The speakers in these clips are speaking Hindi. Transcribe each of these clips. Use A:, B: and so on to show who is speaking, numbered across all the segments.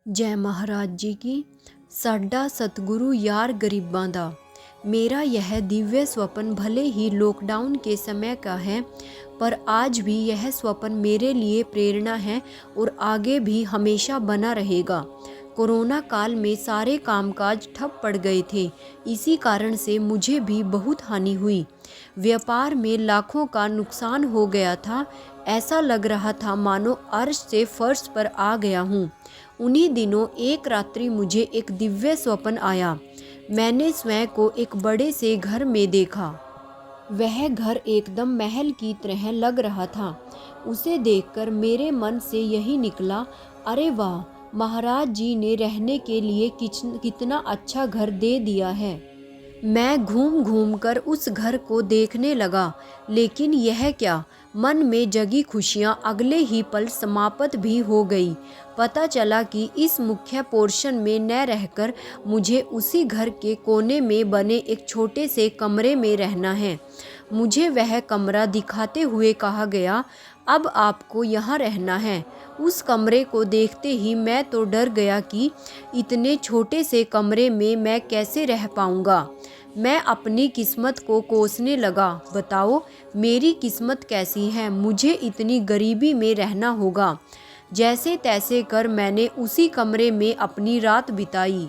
A: जय महाराज जी की। साडा सतगुरु यार गरीबां दा। मेरा यह दिव्य स्वप्न भले ही लॉकडाउन के समय का है, पर आज भी यह स्वप्न मेरे लिए प्रेरणा है और आगे भी हमेशा बना रहेगा। कोरोना काल में सारे कामकाज ठप पड़ गए थे। इसी कारण से मुझे भी बहुत हानि हुई। व्यापार में लाखों का नुकसान हो गया था। ऐसा लग रहा था मानो अर्श से फर्श पर आ गया हूँ। उन्हीं दिनों एक रात्रि मुझे एक दिव्य स्वप्न आया। मैंने स्वयं को एक बड़े से घर में देखा। वह घर एकदम महल की तरह लग रहा था। उसे देखकर मेरे मन से यही निकला, अरे वाह, महाराज जी ने रहने के लिए कितना अच्छा घर दे दिया है। मैं घूम घूम कर उस घर को देखने लगा, लेकिन यह क्या, मन में जगी खुशियां अगले ही पल समाप्त भी हो गई। पता चला कि इस मुख्य पोर्शन में न रहकर मुझे उसी घर के कोने में बने एक छोटे से कमरे में रहना है। मुझे वह कमरा दिखाते हुए कहा गया, अब आपको यहाँ रहना है। उस कमरे को देखते ही मैं तो डर गया कि इतने छोटे से कमरे में मैं कैसे रह पाऊँगा। मैं अपनी किस्मत को कोसने लगा। बताओ मेरी किस्मत कैसी है, मुझे इतनी गरीबी में रहना होगा। जैसे तैसे कर मैंने उसी कमरे में अपनी रात बिताई।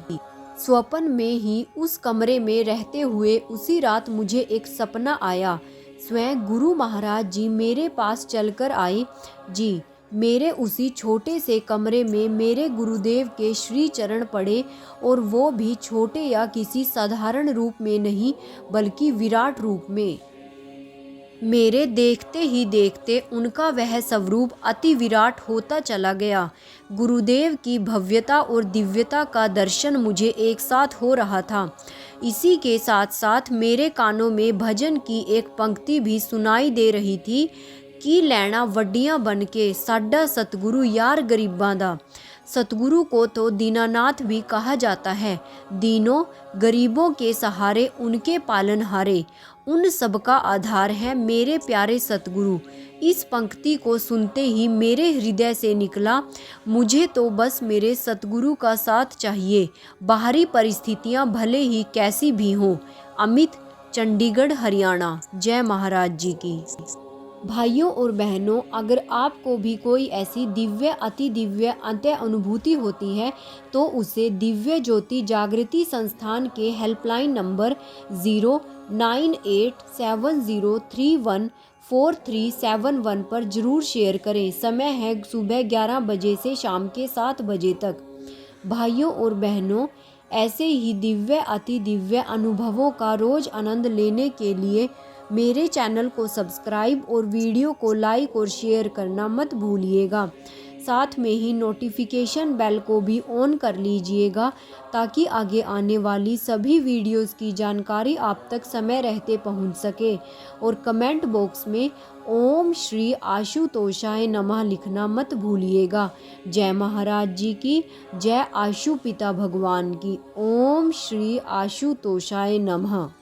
A: स्वप्न में ही उस कमरे में रहते हुए उसी रात मुझे एक सपना आया। स्वयं गुरु महाराज जी मेरे पास चलकर आए। जी, मेरे उसी छोटे से कमरे में मेरे गुरुदेव के श्री चरण पड़े, और वो भी छोटे या किसी साधारण रूप में नहीं, बल्कि विराट रूप में। मेरे देखते ही देखते उनका वह स्वरूप अति विराट होता चला गया। गुरुदेव की भव्यता और दिव्यता का दर्शन मुझे एक साथ हो रहा था। इसी के साथ साथ मेरे कानों में भजन की एक पंक्ति भी सुनाई दे रही थी कि लैना वड्डियां बन के साडा सतगुरु यार गरीबां दा। सतगुरु को तो दीनानाथ भी कहा जाता है। दीनों गरीबों के सहारे उनके पालनहारे, उन सबका आधार है मेरे प्यारे सतगुरु। इस पंक्ति को सुनते ही मेरे हृदय से निकला, मुझे तो बस मेरे सतगुरु का साथ चाहिए, बाहरी परिस्थितियां भले ही कैसी भी हों। अमित, चंडीगढ़, हरियाणा। जय महाराज जी की। भाइयों और बहनों, अगर आपको भी कोई ऐसी दिव्य अति दिव्य अंत्य अनुभूति होती है तो उसे दिव्य ज्योति जागृति संस्थान के हेल्पलाइन नंबर 0987031437 पर ज़रूर शेयर करें। समय है सुबह 11 बजे से शाम के 7 बजे तक। भाइयों और बहनों, ऐसे ही दिव्य अति दिव्य अनुभवों का रोज़ आनंद लेने के लिए मेरे चैनल को सब्सक्राइब और वीडियो को लाइक और शेयर करना मत भूलिएगा। साथ में ही नोटिफिकेशन बेल को भी ऑन कर लीजिएगा, ताकि आगे आने वाली सभी वीडियोस की जानकारी आप तक समय रहते पहुंच सके। और कमेंट बॉक्स में ओम श्री आशुतोषाय नमः लिखना मत भूलिएगा। जय महाराज जी की। जय आशु पिता भगवान की। ओम श्री आशुतोषाय नमः।